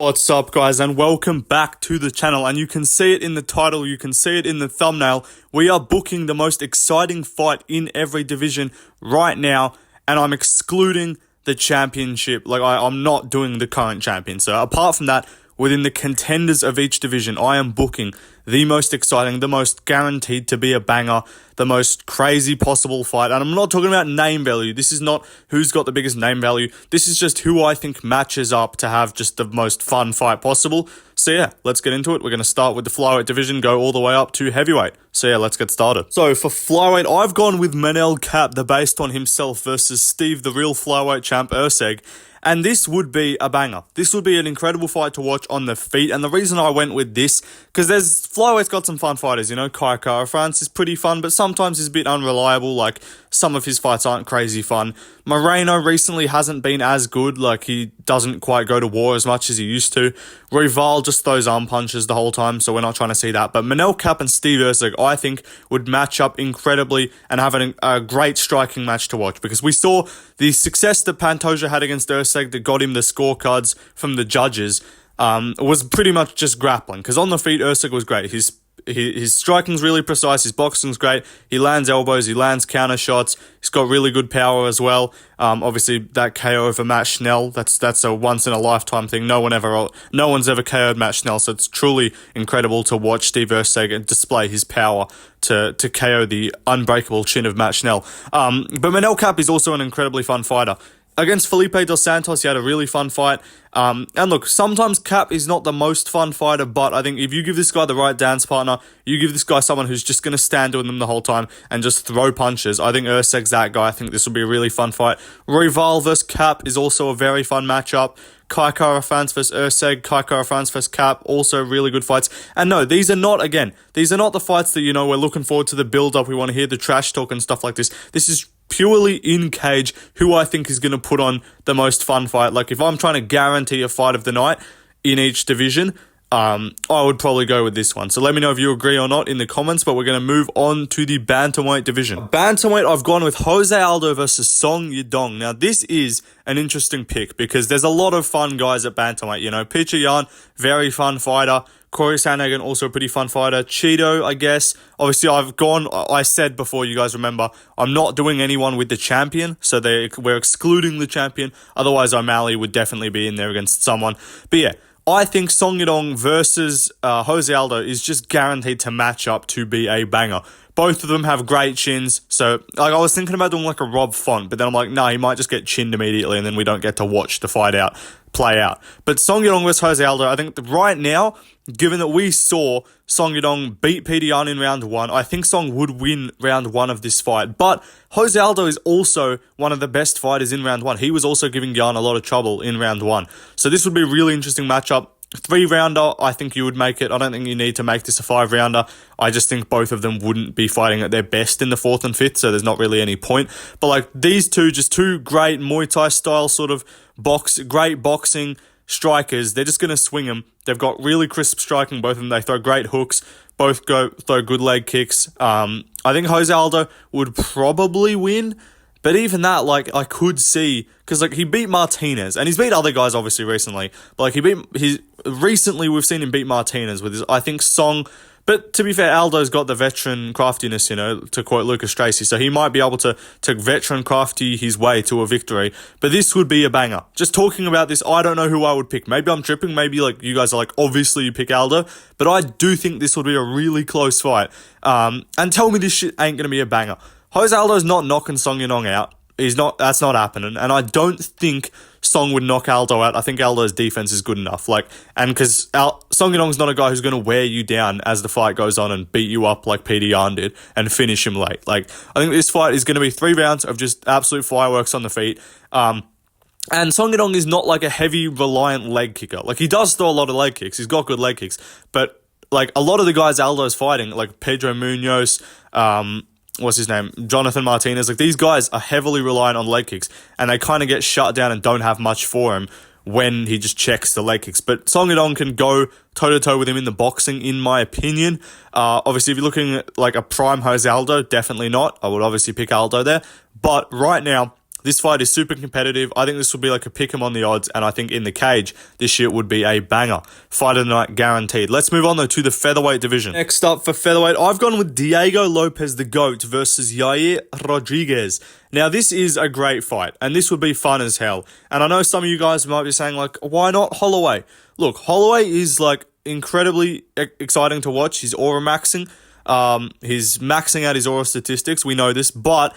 What's up, guys, and welcome back to the channel. And you can see it in the title, you can see it in the thumbnail. We are booking the most exciting fight in every division right now, and I'm excluding the championship. I'm not doing the current champion. So apart from that, within the contenders of each division, I am booking the most exciting, the most guaranteed to be a banger, the most crazy possible fight. And I'm not talking about name value. This is not who's got the biggest name value. This is just who I think matches up to have just the most fun fight possible. So yeah, let's get into it. We're going to start with the flyweight division, go all the way up to heavyweight. So yeah, let's get started. So for flyweight, I've gone with Manel Kape, the based on himself, versus Steve, the real flyweight champ, Erceg. And this would be a banger. This would be an incredible fight to watch on the feet. And the reason I went with this, because flyweight's got some fun fighters, Kai Kara-France is pretty fun, but sometimes he's a bit unreliable. Like, some of his fights aren't crazy fun. Moreno recently hasn't been as good. Like, he doesn't quite go to war as much as he used to. Rival just throws arm punches the whole time, so we're not trying to see that. But Manel Kape and Steve Erceg, I think, would match up incredibly and have a great striking match to watch, because we saw the success that Pantoja had against Erceg that got him the scorecards from the judges was pretty much just grappling, because on the feet, Erceg was great. His striking's really precise, his boxing's great, he lands elbows, he lands counter shots, he's got really good power as well. Obviously, that KO over Matt Schnell, that's a once-in-a-lifetime thing. No one's ever KO'd Matt Schnell, so it's truly incredible to watch Steve Erceg display his power to KO the unbreakable chin of Matt Schnell. But Manel Kape is also an incredibly fun fighter. Against Felipe dos Santos, he had a really fun fight. And look, sometimes Kape is not the most fun fighter, but I think if you give this guy the right dance partner, you give this guy someone who's just going to stand with him the whole time and just throw punches, I think Erceg's that guy. I think this will be a really fun fight. Rival versus Kape is also a very fun matchup. Kai Kara-France versus Erceg, Kai Kara-France versus Kape, also really good fights. And no, these are not the fights that, we're looking forward to the build-up, we want to hear the trash talk and stuff like this. This is purely in cage who I think is going to put on the most fun fight. Like, if I'm trying to guarantee a fight of the night in each division, I would probably go with this one. So let me know if you agree or not in the comments, but we're going to move on to the bantamweight division. Bantamweight, I've gone with Jose Aldo versus Song Yadong. Now, this is an interesting pick because there's a lot of fun guys at bantamweight. Peter Yan, very fun fighter. Corey Sandhagen, also a pretty fun fighter. Cheeto, I guess. Obviously, I said before, you guys remember, I'm not doing anyone with the champion, so we're excluding the champion. Otherwise, O'Malley would definitely be in there against someone. But yeah, I think Song Yadong versus Jose Aldo is just guaranteed to match up to be a banger. Both of them have great chins, so I was thinking about doing like a Rob Font, but then I'm like, nah, he might just get chinned immediately, and then we don't get to watch the fight play out. But Song Yadong versus Jose Aldo, I think right now, given that we saw Song Yadong beat Peter Yan in round one, I think Song would win round one of this fight. But Jose Aldo is also one of the best fighters in round one. He was also giving Yan a lot of trouble in round one. So this would be a really interesting matchup. 3-rounder, I think you would make it. I don't think you need to make this a 5-rounder. I just think both of them wouldn't be fighting at their best in the 4th and 5th, so there's not really any point. But like these two, just two great Muay Thai style sort of great boxing strikers. They're just going to swing them. They've got really crisp striking, both of them. They throw great hooks, both throw good leg kicks. I think Jose Aldo would probably win. But even that, like, I could see, because, like, he beat Martinez, and he's beat other guys, obviously, recently, but, like, recently we've seen him beat Martinez with his, I think, Song, but to be fair, Aldo's got the veteran craftiness, to quote Lucas Tracy, so he might be able to veteran crafty his way to a victory, but this would be a banger. Just talking about this, I don't know who I would pick. Maybe I'm tripping, maybe, like, you guys are like, obviously you pick Aldo, but I do think this would be a really close fight, and tell me this shit ain't gonna be a banger. Jose Aldo's not knocking Song Yadong out. That's not happening. And I don't think Song would knock Aldo out. I think Aldo's defense is good enough. Because Song Yadong's not a guy who's going to wear you down as the fight goes on and beat you up like Peter Yan did and finish him late. I think this fight is going to be 3 rounds of just absolute fireworks on the feet. And Song Yadong is not like a heavy, reliant leg kicker. Like, he does throw a lot of leg kicks. He's got good leg kicks. But, like, a lot of the guys Aldo's fighting, like Pedro Munoz, what's his name? Jonathan Martinez. Like, these guys are heavily reliant on leg kicks, and they kind of get shut down and don't have much for him when he just checks the leg kicks. But Song Yadong can go toe-to-toe with him in the boxing, in my opinion. Obviously, if you're looking at, like, a prime Jose Aldo, definitely not. I would obviously pick Aldo there. But right now, This fight is super competitive. I think this would be like a pick 'em on the odds, and I think in the cage, this shit would be a banger. Fight of the night guaranteed. Let's move on though to the featherweight division. Next up for featherweight, I've gone with Diego Lopez the GOAT versus Yair Rodriguez. Now this is a great fight, and this would be fun as hell. And I know some of you guys might be saying like, why not Holloway? Look, Holloway is like incredibly exciting to watch. He's aura maxing. He's maxing out his aura statistics. We know this, but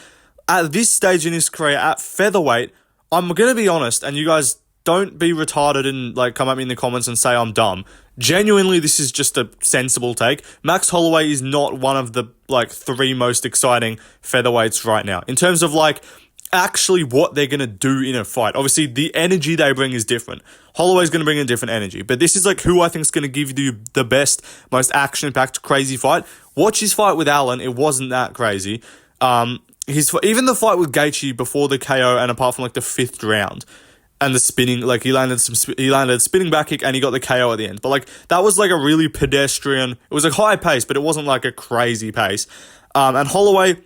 at this stage in his career, at featherweight, I'm going to be honest, and you guys don't be retarded and like come at me in the comments and say I'm dumb. Genuinely, this is just a sensible take. Max Holloway is not one of the like 3 most exciting featherweights right now. In terms of like actually what they're going to do in a fight. Obviously, the energy they bring is different. Holloway's going to bring a different energy. But this is like who I think is going to give you the best, most action-packed, crazy fight. Watch his fight with Allen. It wasn't that crazy. Even the fight with Gaethje before the KO and apart from like the 5th round and the spinning, like he landed a spinning back kick and he got the KO at the end. But like that was like a really pedestrian, it was a high pace, but it wasn't like a crazy pace. And Holloway,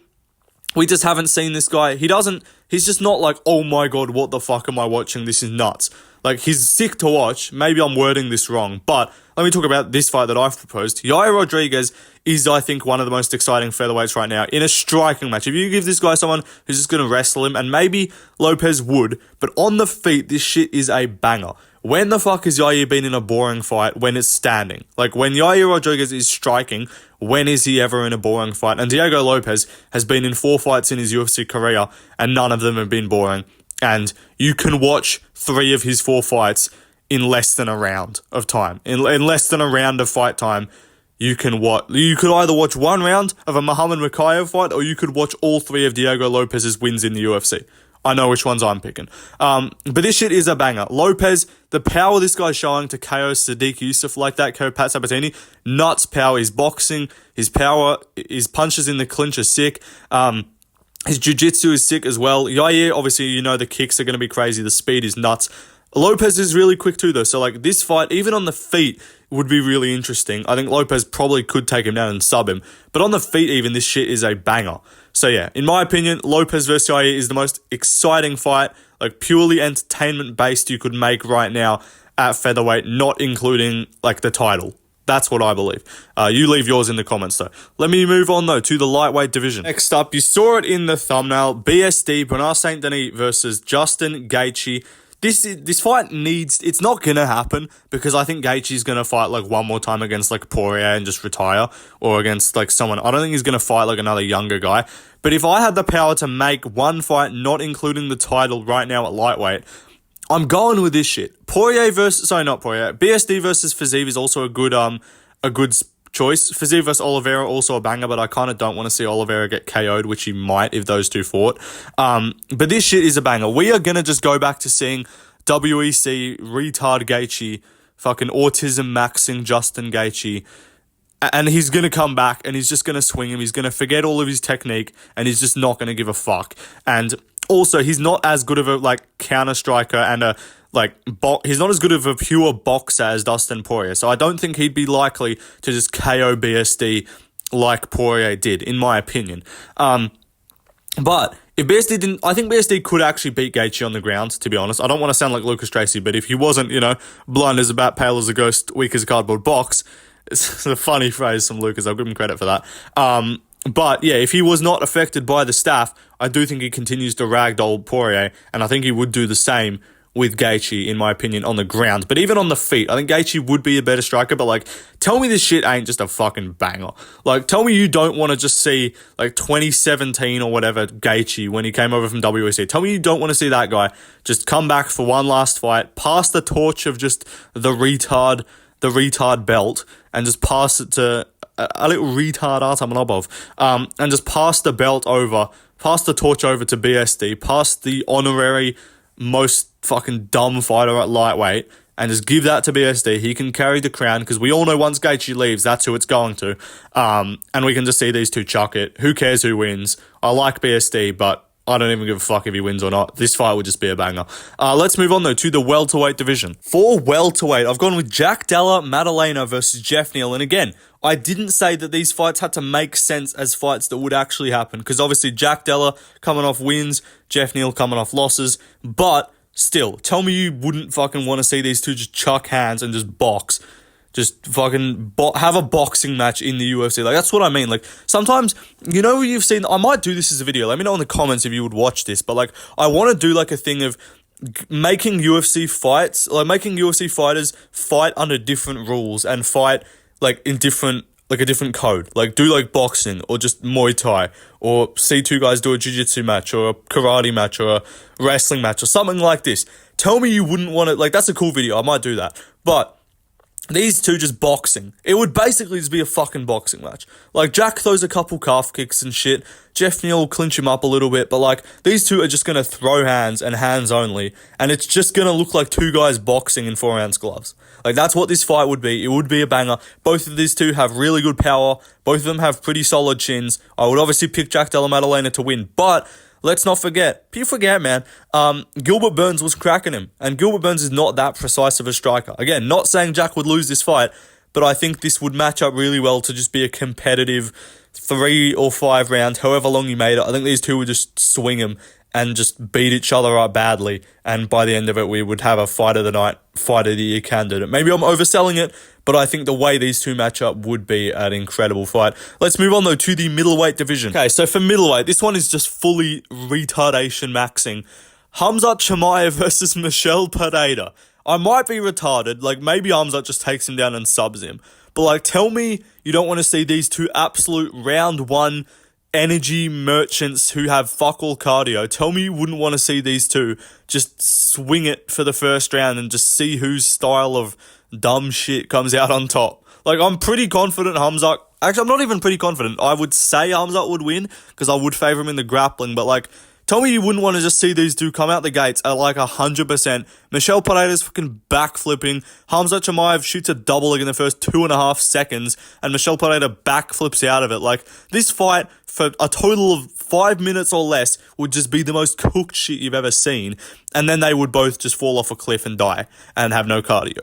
we just haven't seen this guy. He's just not like, oh my God, what the fuck am I watching? This is nuts. Like, he's sick to watch. Maybe I'm wording this wrong, but let me talk about this fight that I've proposed. Yair Rodriguez is, I think, one of the most exciting featherweights right now in a striking match. If you give this guy someone who's just going to wrestle him, and maybe Lopez would, but on the feet, this shit is a banger. When the fuck has Yair been in a boring fight when it's standing? Like, when Yair Rodriguez is striking, when is he ever in a boring fight? And Diego Lopez has been in 4 fights in his UFC career, and none of them have been boring. And you can watch 3 of his 4 fights in less than a round of time. In less than a round of fight time, you could either watch 1 round of a Muhammad Mokaev fight, or you could watch all 3 of Diego Lopez's wins in the UFC. I know which ones I'm picking. But this shit is a banger. Lopez, the power this guy's showing to KO Sadiq Youssef like that, KO Pat Sabatini, nuts power. His boxing, his power, his punches in the clinch are sick. His jiu-jitsu is sick as well. Yair, obviously, you know the kicks are going to be crazy. The speed is nuts. Lopez is really quick too, though. So, like, this fight, even on the feet, would be really interesting. I think Lopez probably could take him down and sub him. But on the feet, even, this shit is a banger. So, yeah, in my opinion, Lopez versus Yair is the most exciting fight, like, purely entertainment-based you could make right now at featherweight, not including, like, the title. That's what I believe. You leave yours in the comments, though. Let me move on, though, to the lightweight division. Next up, you saw it in the thumbnail. BSD, Bernard St. Denis versus Justin Gaethje. This fight it's not going to happen because I think Gaethje's going to fight, like, one more time against, like, Poirier and just retire, or against, like, someone. I don't think he's going to fight, like, another younger guy. But if I had the power to make one fight, not including the title right now at lightweight, I'm going with this shit. BSD versus Fiziev is also a good choice. Fiziev versus Oliveira, also a banger, but I kind of don't want to see Oliveira get KO'd, which he might if those two fought. But this shit is a banger. We are going to just go back to seeing WEC, retard Gaethje, fucking autism maxing Justin Gaethje, and he's going to come back and he's just going to swing him. He's going to forget all of his technique and he's just not going to give a fuck. And also, he's not as good of a, like, counter striker and he's not as good of a pure boxer as Dustin Poirier. So I don't think he'd be likely to just KO BSD like Poirier did, in my opinion. But if BSD didn't, I think BSD could actually beat Gaethje on the ground, to be honest. I don't want to sound like Lucas Tracy, but if he wasn't, blind as a bat, pale as a ghost, weak as a cardboard box, it's a funny phrase from Lucas. I'll give him credit for that. But yeah, if he was not affected by the staff, I do think he continues to ragdoll Poirier, and I think he would do the same with Gaethje, in my opinion, on the ground. But even on the feet, I think Gaethje would be a better striker, but, like, tell me this shit ain't just a fucking banger. Like, tell me you don't want to just see, like, 2017 or whatever Gaethje when he came over from WEC. Tell me you don't want to see that guy just come back for one last fight, pass the torch of just the retard belt, and just pass it to a little retard Artamanobov, and just pass the torch over to BSD, pass the honorary most fucking dumb fighter at lightweight, and just give that to BSD. He can carry the crown, because we all know once Gaethje leaves, that's who it's going to. And we can just see these two chuck it. Who cares who wins? I like BSD, but I don't even give a fuck if he wins or not. This fight would just be a banger. Let's move on, though, to the welterweight division. For welterweight, I've gone with Jack Della Maddalena versus Jeff Neal. And again, I didn't say that these fights had to make sense as fights that would actually happen. Because obviously, Jack Della coming off wins, Jeff Neal coming off losses. But still, tell me you wouldn't fucking want to see these two just chuck hands and just box. Just fucking have a boxing match in the UFC. Like, that's what I mean. Like, sometimes, you know, you've seen, I might do this as a video. Let me know in the comments if you would watch this. But, like, I want to do, like, a thing of making UFC fights, like, making UFC fighters fight under different rules and fight, like, in different, like, a different code. Like, do, like, boxing or just Muay Thai or see two guys do a jiu-jitsu match or a karate match or a wrestling match or something like this. Tell me you wouldn't want to, like, that's a cool video. I might do that. But these two just boxing. It would basically just be a fucking boxing match. Like, Jack throws a couple calf kicks and shit. Jeff Neal will clinch him up a little bit. But, like, these two are just going to throw hands and hands only. And it's just going to look like two guys boxing in 4-ounce gloves. Like, that's what this fight would be. It would be a banger. Both of these two have really good power. Both of them have pretty solid chins. I would obviously pick Jack Della Maddalena to win. But let's not forget. People forget, man. Gilbert Burns was cracking him. And Gilbert Burns is not that precise of a striker. Again, not saying Jack would lose this fight, but I think this would match up really well to just be a competitive 3 or 5 rounds, however long you made it. I think these two would just swing him and just beat each other up badly. And by the end of it, we would have a fight of the night, fight of the year candidate. Maybe I'm overselling it, but I think the way these two match up would be an incredible fight. Let's move on, though, to the middleweight division. Okay, so for middleweight, this one is just fully retardation maxing. Khamzat Chimaev versus Michel Pereira. I might be retarded. Like, maybe Khamzat just takes him down and subs him. But, like, tell me you don't want to see these two absolute round one energy merchants who have fuck all cardio. Tell me you wouldn't want to see these two just swing it for the first round and just see whose style of dumb shit comes out on top. Like, I'm pretty confident Khamzat... Actually, I'm not even pretty confident. I would say Khamzat would win because I would favour him in the grappling. But, like, tell me you wouldn't want to just see these two come out the gates at, like, 100%. Michel Pereira's fucking backflipping. Khamzat Chimaev shoots a double like in the first 2.5 seconds. And Michel Pereira backflips out of it. Like, this fight, for a total of 5 minutes or less, would just be the most cooked shit you've ever seen. And then they would both just fall off a cliff and die and have no cardio.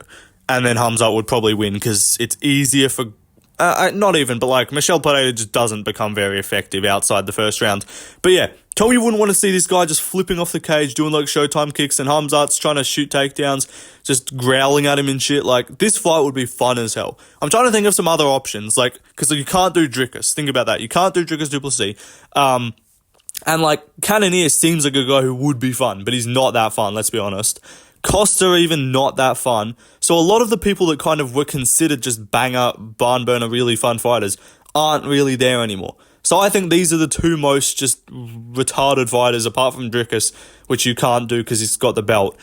And then Khamzat would probably win because it's easier for... not even, but like Michel Pereira just doesn't become very effective outside the first round. But yeah, tell me you wouldn't want to see this guy just flipping off the cage, doing like Showtime kicks, and Khamzat's trying to shoot takedowns, just growling at him and shit. Like, this fight would be fun as hell. I'm trying to think of some other options, like, because you can't do Dricus. Think about that. You can't do Dricus Duplessis. And like, Cannonier seems like a guy who would be fun, but he's not that fun, let's be honest. Costa even not that fun. So a lot of the people that kind of were considered just banger, barn burner, really fun fighters aren't really there anymore. So I think these are the two most just retarded fighters, apart from Dricus, which you can't do because he's got the belt.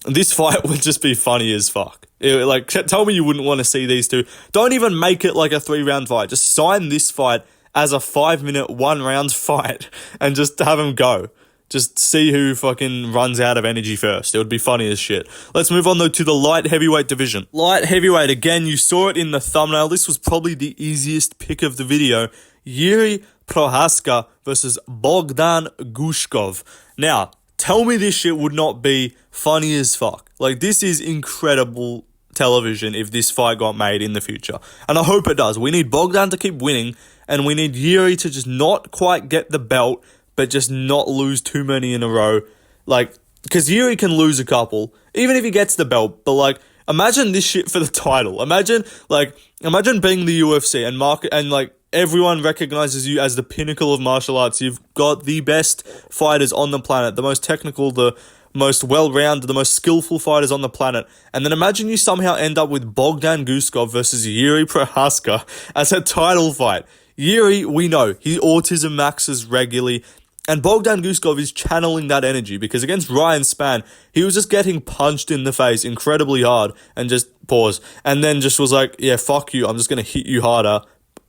This fight would just be funny as fuck. Like, tell me you wouldn't want to see these two. Don't even make it like a 3-round fight. Just sign this fight as a 5-minute, 1-round fight and just have them go. Just see who fucking runs out of energy first. It would be funny as shit. Let's move on, though, to the light heavyweight division. Light heavyweight, again, you saw it in the thumbnail. This was probably the easiest pick of the video. Yuri Prohaska versus Bogdan Gushkov. Now, tell me this shit would not be funny as fuck. Like, this is incredible television if this fight got made in the future. And I hope it does. We need Bogdan to keep winning, and we need Yuri to just not quite get the belt, but just not lose too many in a row. Like, because Yuri can lose a couple, even if he gets the belt. But, like, imagine this shit for the title. Imagine being the UFC and like, everyone recognizes you as the pinnacle of martial arts. You've got the best fighters on the planet, the most technical, the most well-rounded, the most skillful fighters on the planet. And then imagine you somehow end up with Bogdan Gushkov versus Yuri Prohaska as a title fight. Yuri, we know, he autism maxes regularly. And Bogdan Gushkov is channeling that energy because against Ryan Spann, he was just getting punched in the face incredibly hard and just pause. And then just was like, yeah, fuck you. I'm just going to hit you harder.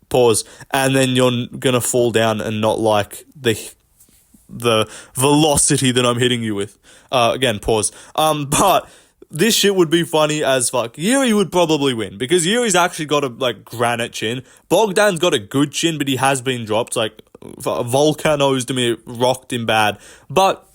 Pause. And then you're going to fall down and not like the velocity that I'm hitting you with. Again, pause. But this shit would be funny as fuck. Yuri would probably win because Yuri's actually got a like granite chin. Bogdan's got a good chin, but he has been dropped. Like Volcano's to me rocked him bad, but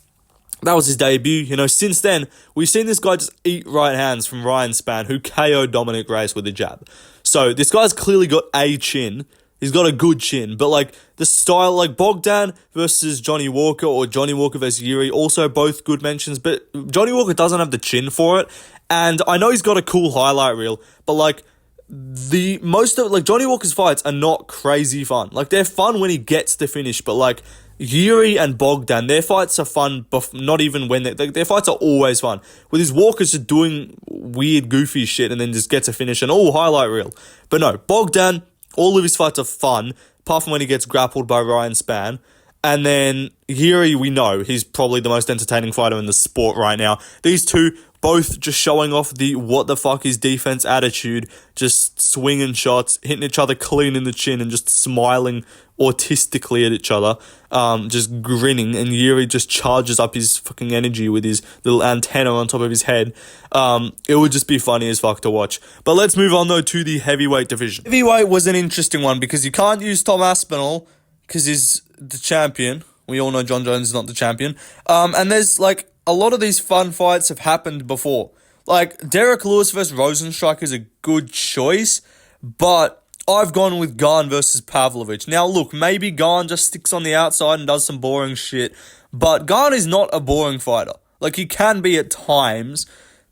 that was his debut. You know, since then we've seen this guy just eat right hands from Ryan Spann, who KO'd Dominic Reyes with a jab. So this guy's clearly got a chin. He's got a good chin, but like the style, like Bogdan versus Johnny Walker or Johnny Walker versus Yuri, also both good mentions, but Johnny Walker doesn't have the chin for it. And I know he's got a cool highlight reel, but like most of like Johnny Walker's fights are not crazy fun. Like they're fun when he gets the finish, but like Yuri and Bogdan, their fights are fun, not even when their fights are always fun. With his Walker's just doing weird, goofy shit and then just gets a finish and highlight reel. But no, Bogdan, all of his fights are fun, apart from when he gets grappled by Ryan Spann. And then Yuri, we know, he's probably the most entertaining fighter in the sport right now. These two both just showing off the what the fuck is defense attitude, just swinging shots, hitting each other clean in the chin and just smiling autistically at each other, just grinning, and Yuri just charges up his fucking energy with his little antenna on top of his head. It would just be funny as fuck to watch. But let's move on though to the heavyweight division. Heavyweight was an interesting one because you can't use Tom Aspinall because he's the champion. We all know John Jones is not the champion. And there's like a lot of these fun fights have happened before. Like Derek Lewis versus Rosenstrike is a good choice, but I've gone with Gane versus Pavlovich. Now, look, maybe Gane just sticks on the outside and does some boring shit, but Gane is not a boring fighter. Like, he can be at times,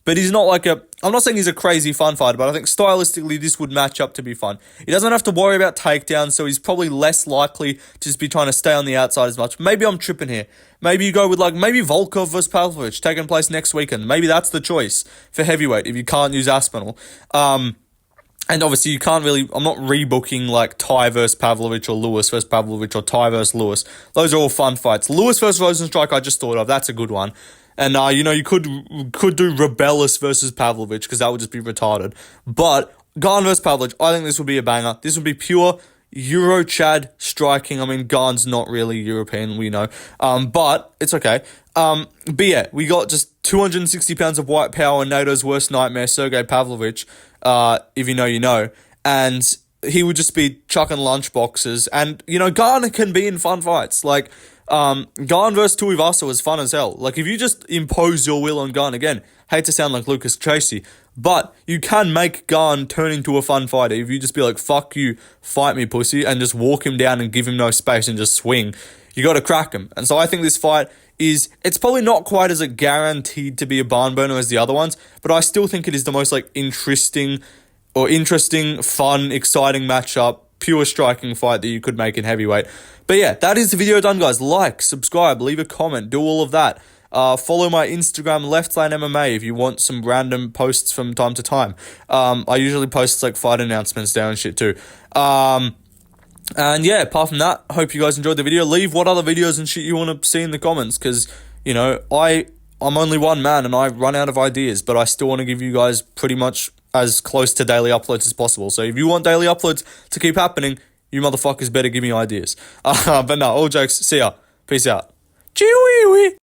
but he's not like I'm not saying he's a crazy fun fighter, but I think stylistically this would match up to be fun. He doesn't have to worry about takedowns, so he's probably less likely to just be trying to stay on the outside as much. Maybe I'm tripping here. Maybe you go with maybe Volkov versus Pavlovich taking place next weekend. Maybe that's the choice for heavyweight if you can't use Aspinall. And obviously you can't really, I'm not rebooking like Ty versus Pavlovich or Lewis versus Pavlovich or Ty versus Lewis. Those are all fun fights. Lewis versus Rosenstrike I just thought of. That's a good one. And, you could do Rebellis versus Pavlovich because that would just be retarded. But Gane versus Pavlovich, I think this would be a banger. This would be pure Euro-Chad striking. I mean, Gane's not really European, we know. But it's okay. But yeah, we got just 260 pounds of white power, NATO's worst nightmare, Sergey Pavlovich. If you know, you know. And he would just be chucking lunch boxes. And, Gane can be in fun fights. Like, Gane versus Tuivasa was fun as hell. Like, if you just impose your will on Gane, again, hate to sound like Lucas Tracy, but you can make Gane turn into a fun fighter if you just be like, fuck you, fight me, pussy, and just walk him down and give him no space and just swing. You got to crack him. And so I think this fight it's probably not quite as a guaranteed to be a barn burner as the other ones, but I still think it is the most interesting, fun, exciting matchup, pure striking fight that you could make in heavyweight. But yeah, that is the video done, guys. Like, subscribe, leave a comment, do all of that. Follow my Instagram, Left Lane MMA, if you want some random posts from time to time. I usually post fight announcements there and shit too. And yeah, apart from that, I hope you guys enjoyed the video. Leave what other videos and shit you want to see in the comments, because, I'm only one man and I run out of ideas, but I still want to give you guys pretty much as close to daily uploads as possible. So if you want daily uploads to keep happening, you motherfuckers better give me ideas. But no, all jokes, see ya. Peace out. Chee-wee-wee.